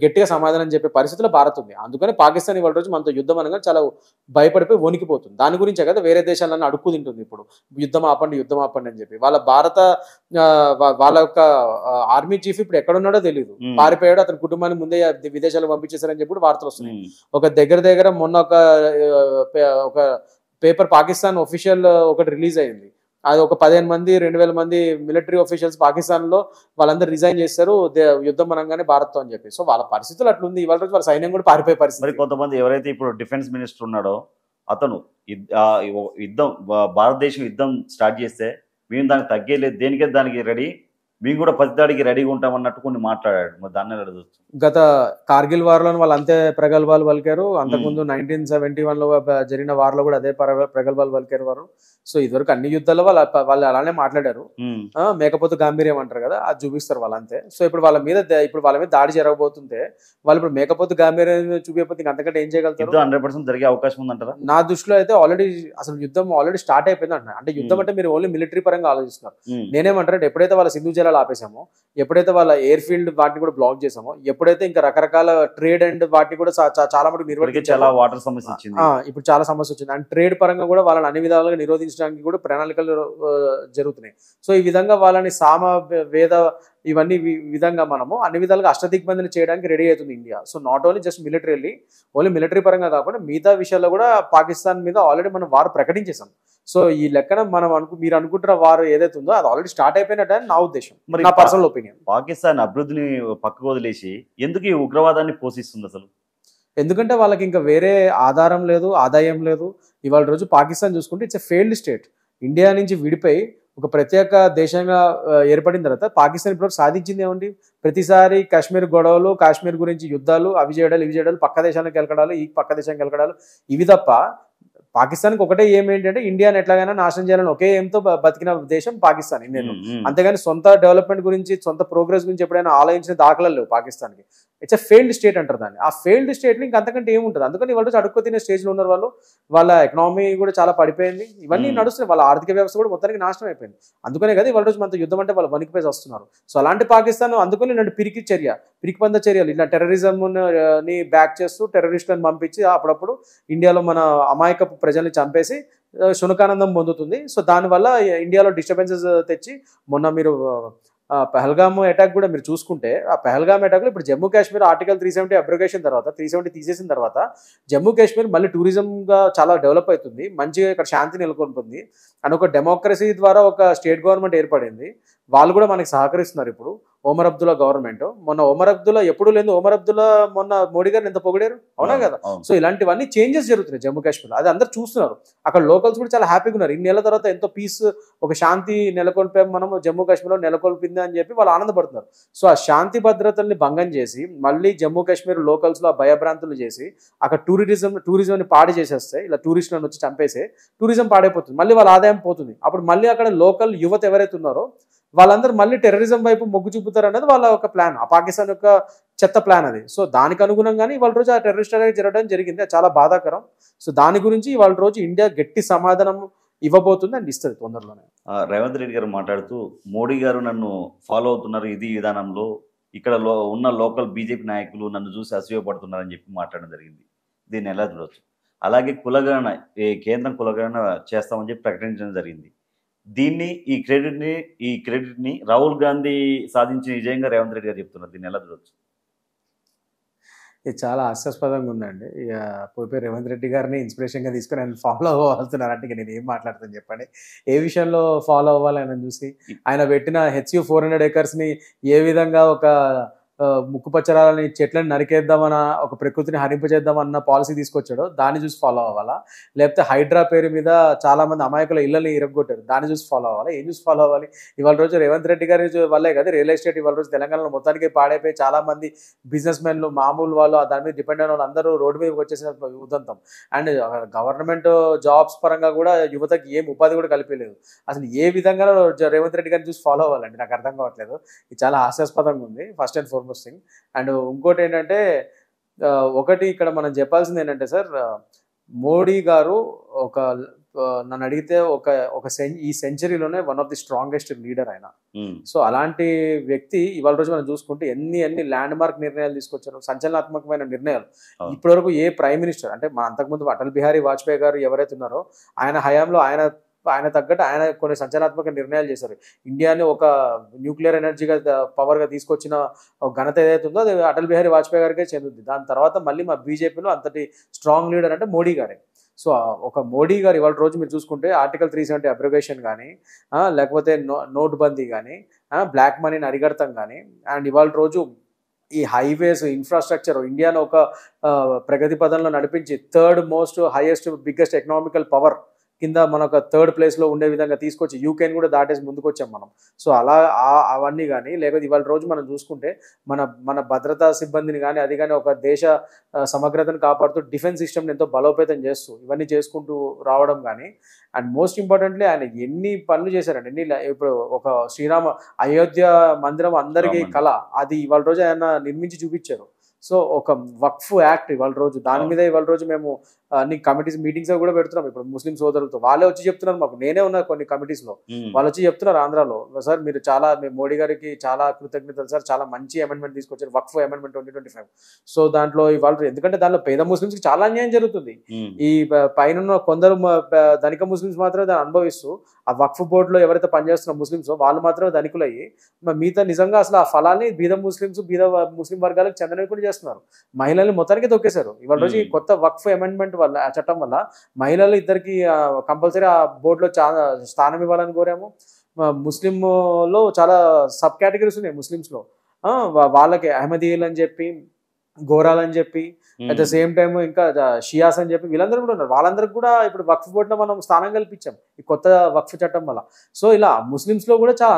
గట్టిగా సమాధానం చెప్పే పరిస్థితిలో భారత్ ఉంది. అందుకని పాకిస్తాన్ ఇవాళ రోజు మనతో యుద్ధం అనగా చాలా భయపడిపోయి వణికిపోతుంది. దాని గురించే కదా వేరే దేశాలన్నీ అడుక్కు తింటుంది ఇప్పుడు, యుద్ధం ఆపండి అని చెప్పి. వాళ్ళ యొక్క ఆర్మీ చీఫ్ ఇప్పుడు ఎక్కడున్నాడో తెలియదు, పారిపోయాడు, అతని కుటుంబాన్ని ముందే విదేశాలకు పంపించేశారని చెప్పి వార్తలు వస్తున్నాయి. ఒక దగ్గర మొన్న ఒక పేపర్ పాకిస్తాన్ ఒఫీషియల్ ఒకటి రిలీజ్ అయింది, అది ఒక 15 మంది 2000 మంది మిలిటరీ ఆఫీషియల్స్ పాకిస్తాన్ లో వాళ్ళందరూ రిజైన్ చేస్తారు యుద్ధం అనగానే భారత్ అని చెప్పి. సో వాళ్ళ పరిస్థితులు అట్లుంది, ఇవాళ రోజు వాళ్ళ సైన్యం కూడా పారిపోయే పరిస్థితి. మరి కొంతమంది ఎవరైతే ఇప్పుడు డిఫెన్స్ మినిస్టర్ ఉన్నాడో అతను భారతదేశం యుద్ధం స్టార్ట్ చేస్తే మేము దానికి తగ్గేలేదు, దేనికైతే దానికి రెడీ, మేము కూడా ప్రతిదాడికి రెడీగా ఉంటామన్నట్టు కొన్ని మాట్లాడాడు. మరి దాన్ని చూస్తాం. గత కార్గిల్ వార్ లో వాళ్ళు అంతే ప్రగల్భాలు పలికారు, అంతకుముందు 1971 లో జరిగిన వార్ లో కూడా అదే ప్రగల్భాలు పలికారు వారు. సో ఇదివరకు అన్ని యుద్ధాల్లో వాళ్ళు అలానే మాట్లాడారు. మేకపోతే గాంభీర్యం అంటారు కదా, అది చూపిస్తారు వాళ్ళు అంతే. సో ఇప్పుడు వాళ్ళ మీద దాడి జరగబోతుంటే వాళ్ళు ఇప్పుడు మేకపోతే గాంభీర్యం చూపించకపోతే అంతకంటే ఏం చేయగలుగుతారు? 100% జరిగే అవకాశం ఉందంటారా? నా దృష్టిలో అయితే అసలు యుద్ధం ఆల్రెడీ స్టార్ట్ అయిపోయింది అంటున్నా. అంటే యుద్ధం అంటే మీరు ఓన్లీ మిలిటరీ పరంగా ఆలోచిస్తున్నారు. నేనేమంటారంటే ఎప్పుడైతే వాళ్ళ సింధు జలాలు ఆపేసామో, ఎప్పుడైతే వాళ్ళ ఎయిర్ ఫీల్డ్ వాటిని కూడా బ్లాక్ చేసామో, ఎప్పుడైతే ఇంకా రకరకాల ట్రేడ్ అండ్ వాటిని కూడా చాలా మటుకు నిర్వహించాలి, వాటర్ సమస్య వచ్చింది, ఇప్పుడు చాలా సమస్య వచ్చింది. అండ్ ట్రేడ్ పరంగా కూడా వాళ్ళని అన్ని విధాలుగా నిరోధించడానికి కూడా ప్రణాళికలు జరుగుతున్నాయి. సో ఈ విధంగా వాళ్ళని వేద ఇవన్నీ విధంగా మనము అన్ని విధాలుగా అష్టదిగ్బంధన చేయడానికి రెడీ అవుతుంది India. So not only just only military పరంగా కాకుండా మిగతా విషయాల్లో కూడా పాకిస్తాన్ మీద ఆల్రెడీ మనం వారు ప్రకటించేసాం. సో ఈ లెక్కన మీరు అనుకుంటున్న వారు ఏదైతే ఉందో అది ఆల్రెడీ స్టార్ట్ అయిపోయినట్టు నా ఉద్దేశం, మరి నా పర్సనల్ ఒపీనియన్. పాకిస్తాన్ అభివృద్ధిని పక్కకు వదిలేసి ఎందుకు ఈ ఉగ్రవాదాన్ని పోషిస్తుంది అసలు? ఎందుకంటే వాళ్ళకి ఇంకా వేరే ఆధారం లేదు, ఆదాయం లేదు. ఇవాళ రోజు పాకిస్తాన్ చూసుకుంటే it's a failed state. India నుంచి విడిపోయి ఒక ప్రత్యేక దేశంగా ఏర్పడిన తర్వాత పాకిస్తాన్ ఇప్పుడు సాధించింది ఏమండి? ప్రతిసారి కాశ్మీర్ గొడవలు, కాశ్మీర్ గురించి యుద్ధాలు, అవి చేయడాలు, పక్క దేశానికి వెళ్ళడాలు, ఈ పక్క దేశానికి వెళ్ళడాలు, ఇవి తప్ప పాకిస్తాన్కి ఒకటే ఏం ఏంటంటే ఇండియాని ఎట్లాగైనా నాశనం చేయాలని ఒకే ఏంతో బతికిన దేశం పాకిస్తాన్, ఇండియన్. అంతేగాని సొంత డెవలప్మెంట్ గురించి, సొంత ప్రోగ్రెస్ గురించి ఎప్పుడైనా ఆలోచించిన దాఖలాలు లేవు పాకిస్తాన్కి. ఇట్స్ ఎ ఫెయిల్డ్ స్టేట్ అంటారు దాన్ని. ఆ ఫెయిల్డ్ స్టేట్ని ఇంకా అంతకంటే ఏముంటుంది? అందుకని వాళ్ళు అడుక్కు తినే స్టేజ్లో ఉన్నారు వాళ్ళు. వాళ్ళ ఎకనామీ కూడా చాలా పడిపోయింది, ఇవన్నీ నడుస్తున్నాయి. వాళ్ళ ఆర్థిక వ్యవస్థ కూడా మొత్తానికి నాశనం అయిపోయింది. అందుకనే కదా ఇవాళ రోజు మనతో యుద్ధం అంటే వాళ్ళు వణికిపోయి వస్తున్నారు. సో అలాంటి పాకిస్తాన్ అందుకని ఇలాంటి పిరికిపంద చర్యలు, ఇలా టెర్రరిజంని బ్యాక్ చేస్తూ టెర్రరిస్టులను పంపించి అప్పుడప్పుడు ఇండియాలో మన అమాయకపు ప్రజల్ని చంపేసి శునకానందం పొందుతుంది. సో దానివల్ల ఇండియాలో డిస్టర్బెన్సెస్ తెచ్చి మొన్న మీరు పహల్గామ్ అటాక్ కూడా మీరు చూసుకుంటే, ఆ పహల్గామ్ అటాక్లో ఇప్పుడు జమ్మూ కాశ్మీర్ ఆర్టికల్ 370 అబ్రోగేషన్ తర్వాత 370 తీసేసిన తర్వాత జమ్మూ కాశ్మీర్ మళ్ళీ టూరిజంగా చాలా డెవలప్ అవుతుంది, మంచిగా ఇక్కడ శాంతి నెలకొల్పుతుంది. అండ్ ఒక డెమోక్రసీ ద్వారా ఒక స్టేట్ గవర్నమెంట్ ఏర్పడింది, వాళ్ళు కూడా మనకి సహకరిస్తున్నారు. ఇప్పుడు ఒమర్ అబ్దుల్లా గవర్నమెంట్. మొన్న ఒమర్ అబ్దుల్లా ఎప్పుడు లేదు, ఒమర్ అబ్దుల్లా మొన్న మోడీ గారిని ఎంత పొగిడారు, అవునా కదా? సో ఇలాంటివన్నీ చేంజెస్ జరుగుతున్నాయి జమ్మూ కాశ్మీర్లో, అది అందరు చూస్తున్నారు. అక్కడ లోకల్స్ కూడా చాలా హ్యాపీగా ఉన్నారు. ఇన్నేళ్ల తర్వాత ఎంతో పీస్, ఒక శాంతి నెలకొల్పాం మనం జమ్మూ కాశ్మీర్లో, నెలకొల్పింది అని చెప్పి వాళ్ళు ఆనందపడుతున్నారు. సో ఆ శాంతి భద్రతల్ని భంగం చేసి మళ్ళీ జమ్మూ కాశ్మీర్ లోకల్స్లో ఆ భయభ్రాంతులు చేసి అక్కడ టూరిజంని పాడు చేసేస్తే, ఇలా టూరిస్టులను వచ్చి చంపేసి టూరిజం పాడైపోతుంది, మళ్ళీ వాళ్ళ ఆదాయం పోతుంది. అప్పుడు మళ్ళీ అక్కడ లోకల్ యువత ఎవరైతే ఉన్నారో వాళ్ళందరూ మళ్ళీ టెర్రరిజం వైపు మొగ్గు చూపుతారు అన్నది వాళ్ళ ఒక ప్లాన్, ఆ పాకిస్తాన్ యొక్క చెత్త ప్లాన్ అది. సో దానికి అనుగుణంగానే ఇవాళ రోజు ఆ టెర్రరిస్ట్ అటాక్ జరగడం జరిగింది, అది చాలా బాధాకరం. సో దాని గురించి ఇవాళ రోజు ఇండియా గట్టి సమాధానం ఇవ్వబోతుంది అండ్ ఇస్తుంది తొందరలోనే. రేవంత్ రెడ్డి గారు మాట్లాడుతూ మోడీ గారు నన్ను ఫాలో అవుతున్నారు ఇది విధానంలో, ఇక్కడ ఉన్న లోకల్ బీజేపీ నాయకులు నన్ను చూసి అసూయపడుతున్నారని చెప్పి మాట్లాడడం జరిగింది. దీన్ని ఎలా చూడవచ్చు? అలాగే కులగణన, కేంద్రం కులగణన చేస్తామని చెప్పి ప్రకటించడం జరిగింది. దీన్ని ఈ క్రెడిట్ని రాహుల్ గాంధీ సాధించిన విజయంగా రేవంత్ రెడ్డి గారు చెప్తున్నారు. దీన్ని ఎలా చూడవచ్చు? ఇది చాలా హాస్యాస్పదంగా ఉందండి. ఇక పోయి రేవంత్ రెడ్డి గారిని ఇన్స్పిరేషన్గా తీసుకుని ఆయన ఫాలో అవ్వాల్తున్నారు అంటే నేను ఏం మాట్లాడతాను చెప్పండి. ఏ విషయంలో ఫాలో అవ్వాలి ఆయన చూసి? ఆయన పెట్టిన HU 400 acres ఏ విధంగా ఒక ముక్కుపచ్చరాలని చెట్లను నరికేద్దామన్న, ఒక ప్రకృతిని హరింపజేద్దామన్న పాలసీ తీసుకొచ్చాడో దాన్ని చూసి ఫాలో అవ్వాలా? లేకపోతే హైడ్రా పేరు మీద చాలా మంది అమాయకుల ఇళ్ళని ఇరగొట్టారు, దాన్ని చూసి ఫాలో అవ్వాలా? ఏం చూసి ఫాలో అవ్వాలి? ఇవాళ రోజు రేవంత్ రెడ్డి గారి వల్లే కదా రియల్ ఎస్టేట్ ఇవాళ రోజు తెలంగాణలో మొత్తానికి పాడైపోయి చాలా మంది బిజినెస్ మెన్లు, మామూలు వాళ్ళు, దాని మీద డిపెండ్ అయిన వాళ్ళు అందరూ రోడ్డు మీదకి వచ్చేసిన ఉదంతం. అండ్ గవర్నమెంట్ జాబ్స్ పరంగా కూడా యువతకి ఏం ఉపాధి కూడా కల్పించలేదు. అసలు ఏ విధంగా రేవంత్ రెడ్డి గారిని చూసి ఫాలో అవ్వాలండి నాకు అర్థం కావట్లేదు. ఇది చాలా హాస్యాస్పదంగా ఉంది first and foremost thing. And ఇంకోటి ఏంటంటే, ఒకటి ఇక్కడ మనం చెప్పాల్సింది ఏంటంటే సార్, మోడీ గారు నన్ను అడిగితే ఈ సెంచరీలోనే one of the strongest leader ఆయన. సో అలాంటి వ్యక్తి ఇవాళ రోజు మనం చూసుకుంటే ఎన్ని ల్యాండ్ మార్క్ నిర్ణయాలు తీసుకొచ్చారు, సంచలనాత్మకమైన నిర్ణయాలు. ఇప్పటివరకు ఏ ప్రైమ్ మినిస్టర్, అంటే మన అంతకుముందు అటల్ బిహారీ వాజ్పేయి గారు ఎవరైతే ఉన్నారో ఆయన హయాంలో ఆయన తగ్గట్టు ఆయన కొన్ని సంచలనాత్మక నిర్ణయాలు చేశారు. ఇండియాని ఒక న్యూక్లియర్ ఎనర్జీగా పవర్గా తీసుకొచ్చిన ఘనత ఏదైతే ఉందో అది అటల్ బిహారీ వాజ్పేయి గారికే చెందుతుంది. దాని తర్వాత మళ్ళీ మా బీజేపీలో అంతటి స్ట్రాంగ్ లీడర్ అంటే మోడీ గారే. సో ఒక మోడీ గారు ఇవాళ రోజు మీరు చూసుకుంటే ఆర్టికల్ 370 అబ్రిగేషన్ కానీ, లేకపోతే నోట్ బందీ కానీ, బ్లాక్ మనీని అరిగడతాం కానీ, అండ్ ఇవాళ రోజు ఈ హైవేస్ ఇన్ఫ్రాస్ట్రక్చర్ ఇండియాను ఒక ప్రగతి పదంలో నడిపించి third most highest biggest economical power కింద మన ఒక థర్డ్ ప్లేస్లో ఉండే విధంగా తీసుకొచ్చి యూకేని కూడా దాటేసి ముందుకు వచ్చాం మనం. సో అలా అవన్నీ కానీ, లేకపోతే ఇవాళ రోజు మనం చూసుకుంటే మన భద్రతా సిబ్బందిని కానీ, అది కానీ ఒక దేశ సమగ్రతను కాపాడుతూ డిఫెన్స్ సిస్టమ్ని ఎంతో బలోపేతం చేస్తూ ఇవన్నీ చేసుకుంటూ రావడం కానీ, అండ్ మోస్ట్ ఇంపార్టెంట్లీ ఆయన ఎన్ని పనులు చేశారండి. ఇప్పుడు ఒక అయోధ్య మందిరం అందరికీ కళ, అది ఇవాళ రోజు ఆయన నిర్మించి చూపించారు. సో ఒక వక్ఫ్ యాక్ట్ ఇవాళ రోజు, దాని మీద ఇవాళ రోజు మేము అన్ని కమిటీస్ మీటింగ్స్ కూడా పెడుతున్నాం. ఇప్పుడు ముస్లిం సోదరులతో వాళ్ళే వచ్చి చెప్తున్నారు మాకు, నేనే ఉన్నా కొన్ని కమిటీస్లో, వాళ్ళు వచ్చి చెప్తున్నారు ఆంధ్రాలో, సార్ మీరు మేము మోడీ గారికి చాలా కృతజ్ఞతలు సార్, చాలా మంచి అమెండ్మెంట్ తీసుకొచ్చారు, వక్ఫ్ అమెండ్మెంట్ 2025. సో దాంట్లో ఇవాళ ఎందుకంటే దాంట్లో పేద ముస్లింస్కి చాలా అన్యాయం జరుగుతుంది. ఈ పైన కొందరు ధనిక ముస్లింస్ మాత్రమే దాన్ని అనుభవిస్తూ, ఆ వక్ఫ్ బోర్డులో ఎవరైతే పనిచేస్తున్న ముస్లింస్ వాళ్ళు మాత్రమే ధనికులయ్యి మిగతా నిజంగా అసలు ఆ ఫలాన్ని బీద ముస్లిం వర్గాలకు చెందనవి కూడా చేస్తున్నారు. మహిళల్ని మొత్తానికి తొక్కేశారు. ఇవాళ రోజు ఈ కొత్త వక్ఫ్ అమెండ్మెంట్ వల్ల, ఆ చట్టం వల్ల మహిళలు ఇద్దరికి కంపల్సరీ ఆ బోర్డులో స్థానం ఇవ్వాలని కోరాము. ముస్లింలో చాలా సబ్ కేటగిరీస్ ఉన్నాయి ముస్లింస్లో, వాళ్ళకి అహ్మదీయులు అని చెప్పి, గోరాలు అని చెప్పి, అట్ ద సేమ్ టైమ్ ఇంకా షియాస్ అని చెప్పి వీళ్ళందరూ కూడా ఉన్నారు. వాళ్ళందరికీ కూడా ఇప్పుడు వక్ఫ్ బోర్డులో మనం స్థానం కల్పించాం ఈ కొత్త వక్ఫ్ చట్టం వల్ల. సో ఇలా ముస్లింస్లో కూడా చాలా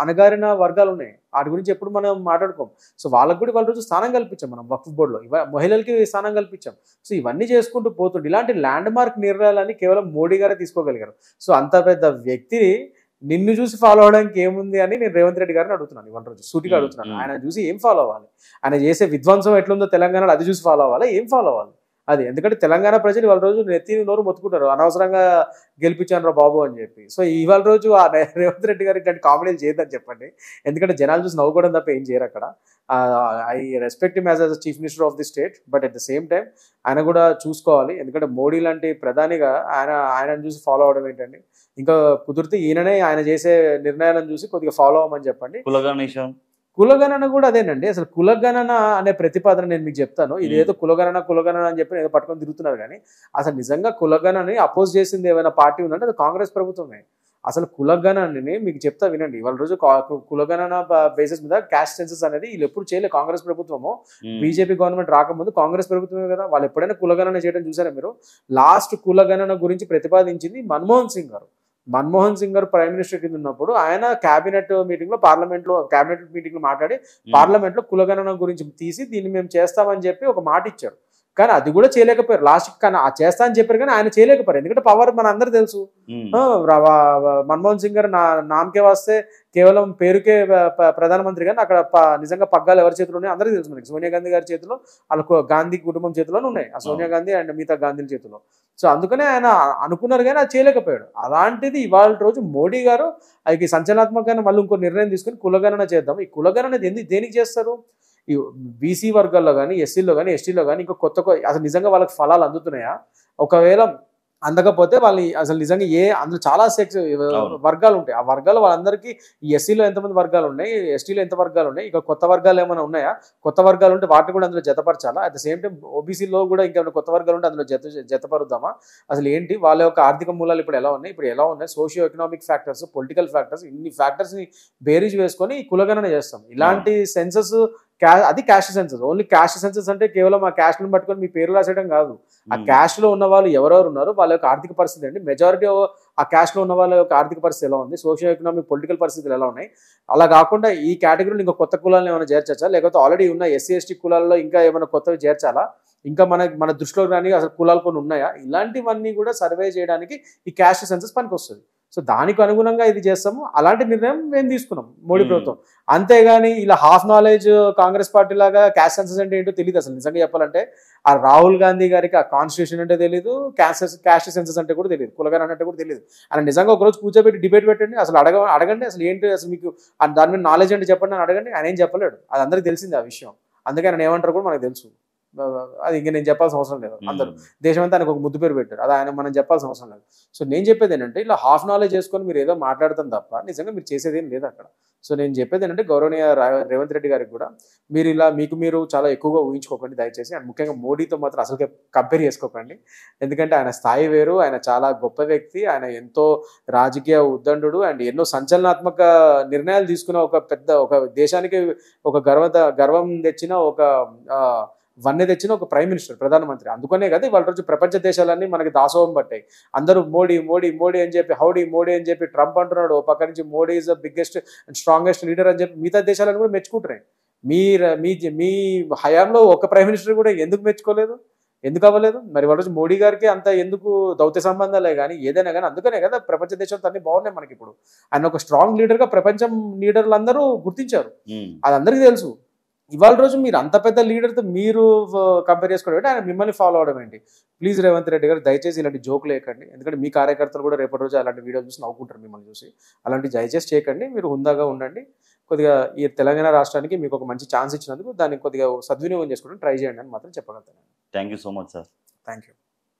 అణగారిన వర్గాలు ఉన్నాయి, వాటి గురించి ఎప్పుడు మనం మాట్లాడుకోం. సో వాళ్ళకు కూడా వాళ్ళ రోజు స్థానం కల్పించాం మనం వక్ఫ్ బోర్డులో, మహిళలకి స్థానం కల్పించాం. సో ఇవన్నీ చేసుకుంటూ పోతుండే ఇలాంటి ల్యాండ్ మార్క్ నిర్ణయాలని కేవలం మోడీ గారే తీసుకోగలిగారు. సో అంత పెద్ద వ్యక్తి నిన్ను చూసి ఫాలో అవడానికి ఏముంది అని నేను రేవంత్ రెడ్డి గారిని అడుగుతున్నాను, ఇవాళ రోజు సూటిగా అడుగుతున్నాను. ఆయన చూసి ఏం ఫాలో అవ్వాలి? ఆయన చేసే విధ్వంసం ఎట్లుందో తెలంగాణలో అది చూసి ఫాలో అవ్వాలి, ఏం ఫాలో అవ్వాలి అది? ఎందుకంటే తెలంగాణ ప్రజలు ఇవాళ రోజు నెత్తి నోరు మొత్తుకుంటారు, అనవసరంగా గెలిపించాను రా బాబు అని చెప్పి. సో ఇవాళ రోజు ఆ రేవంత్ రెడ్డి గారు ఇట్లాంటి కామెడీలు చేయొద్దని చెప్పండి, ఎందుకంటే జనాలు చూసి నవ్వుకోవడం తప్ప ఏం చేయరు అక్కడ. I respect him as chief minister of the state, but at the same time ఆయన కూడా చూసుకోవాలి. ఎందుకంటే మోడీ లాంటి ప్రధానిగా ఆయనను చూసి ఫాలో అవడం ఏంటండి? ఇంకా కుదిరితే ఈయననే ఆయన చేసే నిర్ణయాలను చూసి కొద్దిగా ఫాలో అవ్వమని చెప్పండి. కులగణన కూడా అదేనండి. అసలు కులగణన అనే ప్రతిపాదన నేను మీకు చెప్తాను. ఇది ఏదో కులగణన అని చెప్పి ఏదో పట్టుకొని తిరుగుతున్నారు, కానీ అసలు నిజంగా కులగణని అపోజ్ చేసింది ఏమైనా పార్టీ ఉందంటే అది కాంగ్రెస్ ప్రభుత్వమే. అసలు కులగణనని మీకు చెప్తా వినండి. ఇవాళ రోజు కులగణన బేసిస్ మీద క్యాస్ట్ సెన్సస్ అనేది వీళ్ళు ఎప్పుడు చేయలేదు. కాంగ్రెస్ ప్రభుత్వము, బీజేపీ గవర్నమెంట్ రాకముందు కాంగ్రెస్ ప్రభుత్వమే కదా, వాళ్ళు ఎప్పుడైనా కులగణన చేయడం చూసారా మీరు? లాస్ట్ కులగణన గురించి ప్రతిపాదించింది మన్మోహన్ సింగ్ గారు. మన్మోహన్ సింగ్ గారు ప్రైమ్ మినిస్టర్ కింద ఉన్నప్పుడు ఆయన క్యాబినెట్ మీటింగ్ లో క్యాబినెట్ మీటింగ్ లో మాట్లాడి పార్లమెంట్ లో కులగణన గురించి తీసి దీన్ని మేము చేస్తామని చెప్పి ఒక మాట ఇచ్చారు. కానీ అది కూడా చేయలేకపోయారు లాస్ట్. కానీ ఆ చేస్తా అని చెప్పారు కానీ ఆయన చేయలేకపోయారు. ఎందుకంటే పవర్ మన అందరూ తెలుసు. మన్మోహన్ సింగ్ గారు నామకే వస్తే కేవలం పేరుకే ప్రధానమంత్రి, కానీ అక్కడ నిజంగా పగ్గాలు ఎవరి చేతిలో ఉన్నాయి అందరికీ తెలుసు. మనకి సోనియా గాంధీ గారి చేతిలో, వాళ్ళకు గాంధీ కుటుంబం చేతిలోనే ఉన్నాయి, ఆ సోనియా గాంధీ అండ్ మిగతా గాంధీల చేతిలో. సో అందుకనే ఆయన అనుకున్నారు కానీ అది చేయలేకపోయాడు. అలాంటిది ఇవాళ రోజు మోడీ గారు అది సంచలనాత్మకంగా మళ్ళీ ఇంకో నిర్ణయం తీసుకుని కులగణన చేద్దాం. ఈ కులగణన దేనికి చేస్తారు? ఈ బీసీ వర్గాల్లో కానీ, ఎస్సీలో కానీ, ఎస్టీలో కానీ ఇంకా కొత్త అసలు నిజంగా వాళ్ళకి ఫలాలు అందుతున్నాయా? ఒకవేళ అందకపోతే వాళ్ళని అసలు నిజంగా అందులో చాలా వర్గాలు ఉంటాయి. ఆ వర్గాలు వాళ్ళందరికీ ఈ ఎస్సీలో ఎంతమంది వర్గాలు ఉన్నాయి, ఎస్టీలో ఎంత వర్గాలు ఉన్నాయి, ఇక కొత్త వర్గాలు ఏమైనా ఉన్నాయా? కొత్త వర్గాలు ఉంటే వాటిని కూడా అందులో జతపరచాలా? అట్ ద సేమ్ టైం ఓబీసీలో కూడా ఇంకా కొత్త వర్గాలు ఉంటే అందులో జతపరుద్దామా? అసలు ఏంటి వాళ్ళ యొక్క ఆర్థిక మూలాలు ఇప్పుడు ఎలా ఉన్నాయి, socio economic factors, political factors, ఇన్ని ఫ్యాక్టర్స్ని బేరీజ్ వేసుకొని కులగణన చేస్తాం. ఇలాంటి సెన్సస్ అది caste census. Only caste census అంటే కేవలం ఆ క్యాస్ట్ని పట్టుకొని మీ పేరు రాసేయడం కాదు. ఆ క్యాస్ట్ లో ఉన్న వాళ్ళు ఎవరెవరు ఉన్నారు, వాళ్ళ యొక్క ఆర్థిక పరిస్థితి అండి, మెజారిటీ ఆ క్యాస్ట్ లో ఉన్న వాళ్ళ యొక్క ఆర్థిక పరిస్థితి ఎలా ఉంది, సోషియో ఎకనామిక్ పొలిటికల్ పరిస్థితులు ఎలా ఉన్నాయి. అలా కాకుండా ఈ కేటగిరీలో ఇంకా కొత్త కులాలను ఏమైనా చేర్చచ్చా, లేకపోతే ఆల్రెడీ ఉన్న ఎస్సీ ఎస్టీ కులాల్లో ఇంకా ఏమైనా కొత్తవి చేర్చాలా, ఇంకా మన దృష్టిలో రాని అసలు కులాలు కొన్ని ఉన్నాయా, ఇలాంటివన్నీ కూడా సర్వే చేయడానికి ఈ క్యాస్ట్ సెన్సస్ పనికి వస్తుంది. సో దానికి అనుగుణంగా ఇది చేస్తాము. అలాంటి నిర్ణయం మేము తీసుకున్నాం మోడీ ప్రభుత్వం. అంతేగాని ఇలా హాఫ్ నాలెడ్జ్ కాంగ్రెస్ పార్టీ లాగా క్యాస్ట్ సెన్సస్ అంటే ఏంటో తెలియదు. అసలు నిజంగా చెప్పాలంటే ఆ రాహుల్ గాంధీ గారికి ఆ కాన్స్టిట్యూషన్ అంటే తెలియదు, క్యాస్ట్ సెన్సస్ అంటే కూడా తెలియదు, కులగణన అంటే కూడా తెలియదు. ఆయన నిజంగా ఒకరోజు కూర్చోబెట్టి డిబేట్ పెట్టండి, అసలు అడగండి అసలు ఏంటి, అసలు మీకు దాని మీద నాలెడ్జ్ అంటే చెప్పండి అని అడగండి. ఆయన ఏం చెప్పలేడు, అది అందరికీ తెలిసింది ఆ విషయం. అందుకే ఆయన ఏమంటారు కూడా మనకు తెలుసు. అది ఇంకా నేను చెప్పాల్సిన అవసరం లేదు. అందరూ దేశం అంతా ఆయనకు ఒక ముద్దు పేరు పెట్టారు, అది ఆయన మనం చెప్పాల్సిన అవసరం లేదు. సో నేను చెప్పేది ఏంటంటే ఇలా హాఫ్ నాలెడ్జ్ చేసుకొని మీరు ఏదో మాట్లాడతాం తప్ప నిజంగా మీరు చేసేది ఏం లేదు అక్కడ. సో నేను చెప్పేది ఏంటంటే గౌరవనీయ రేవంత్ రెడ్డి గారికి కూడా మీరు ఇలా మీరు చాలా ఎక్కువగా ఊహించుకోకండి దయచేసి. అండ్ ముఖ్యంగా మోడీతో మాత్రం అసలు కంపేర్ చేసుకోకండి. ఎందుకంటే ఆయన స్థాయి వేరు, ఆయన చాలా గొప్ప వ్యక్తి, ఆయన ఎంతో రాజకీయ ఉద్దండు అండ్ ఎన్నో సంచలనాత్మక నిర్ణయాలు తీసుకున్న ఒక దేశానికి ఒక గర్వం తెచ్చిన వన్నె తెచ్చిన ఒక ప్రైమ్ మినిస్టర్, ప్రధానమంత్రి. అందుకనే కదా ఇవాళ రోజు ప్రపంచ దేశాలన్నీ మనకి దాసోహం పట్టాయి. అందరూ మోడీ మోడీ మోడీ అని చెప్పి, హౌడీ మోడీ అని చెప్పి ట్రంప్ అంటున్నాడు, పక్క నుంచి Modi is the biggest and strongest leader అని చెప్పి మిగతా దేశాలను కూడా మెచ్చుకుంటున్నాయి. మీ హయాంలో ఒక ప్రైమ్ మినిస్టర్ కూడా ఎందుకు మెచ్చుకోలేదు, ఎందుకు అవ్వలేదు? మరి వాళ్ళ రోజు మోడీ గారికి అంత ఎందుకు దౌత్య సంబంధాలే కానీ ఏదైనా కానీ అందుకనే కదా ప్రపంచ దేశాలతో అన్ని బాగున్నాయి మనకి. ఇప్పుడు ఆయన ఒక స్ట్రాంగ్ లీడర్గా ప్రపంచం లీడర్లు అందరూ గుర్తించారు, అది అందరికీ తెలుసు. ఇవాళ రోజు మీరు అంత పెద్ద లీడర్తో మీరు కంపేర్ చేసుకోవడం ఏంటి, ఆయన మిమ్మల్ని ఫాలో అవడం ఏంటి? ప్లీజ్ రేవంత్ రెడ్డి గారు దయచేసి ఇలాంటి జోకులు వేయకండి. ఎందుకంటే మీ కార్యకర్తలు కూడా రేపటి రోజు అలాంటి వీడియో చూసి నవ్వుకుంటారు మిమ్మల్ని చూసి. అలాంటి దయచేసి చేయకండి. మీరు హుందాగా ఉండండి. కొద్దిగా ఈ తెలంగాణ రాష్ట్రానికి మీకు ఒక మంచి ఛాన్స్ ఇచ్చినందుకు దాన్ని కొద్దిగా సద్వినియోగం చేసుకోవడం ట్రై చేయండి అని మాత్రం చెప్పగలుగుతాను. Thank you so much sir. Thank you.